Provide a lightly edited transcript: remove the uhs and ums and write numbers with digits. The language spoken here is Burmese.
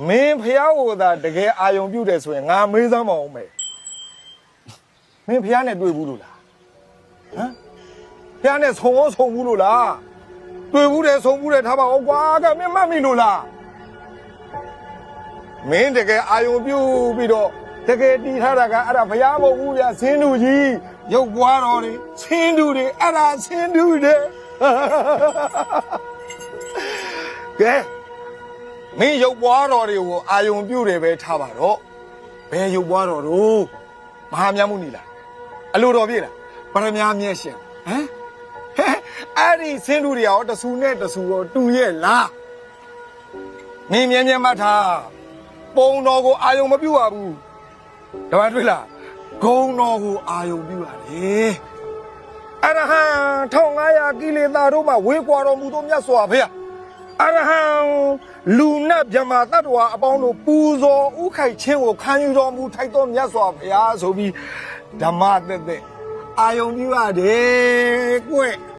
မင်းဖျားကိုသာတကယ်အာယုံပြုတ်တယ်ဆိုရင်ငါမေးစမ်းမအောင်မယ်မင်းဖျားနဲ့တွေ့ဘူးလို့လားဟမ်ဖျားနဲ့ဆုံဘူးလို့လားတွေ့ဘူးတယ်ဆုံဘူးတယ်ထားပါဦးကွာကမင်းမှတ်မိလို့လားမင်းတကယ်အာယုံပြုတ်ပြီးတော့တကယ်တီးထားတာကအဲ့ဒါဖျားမဟုတ်ဘူးဗျဆင်းတူကြီးရုပ်ပွားတော်တွေဆင်းတူတွေအဲ့ဒါဆင်းတူတွေကဲမင်းရုပ်ပွားတော်တွေကိုအာယုံပြုတ်တယ်ပဲထားပါတော့ဘယ်ရုပ်ပွားတော်တို့မဟာမြတ်မှုနီလားအလိုတော်ပြည့်လားပရမများမြဲရှင်ဟမ်အဲ့ဒီဆင်းတူတွေရောတဆူနဲ့တဆူရောတူရဲ့လားမင်းမြဲမြဲမှတ်ထားပုံတော်ကိုအာယုံမပြုတ်ရဘူးဒါမှတွေ့လားဂုံတော်ကိုအာယုံပြုတ်ရတယ်အရဟံ1500ကိလေသာတို့မှဝေးကွာတော်မူသောမြတ်စွာဘုရားအရဟံလူနဲ့မြမတတ္တဝါအပေါင်းတို့ပူဇော်ဥခိုက်ခြင်းကိုခံယူတော်မူထိုက်သောမြတ်စွာဘုရားဆိုပြီးဓမ္မသက်သက်အာယုံပြုရတယ်ကွ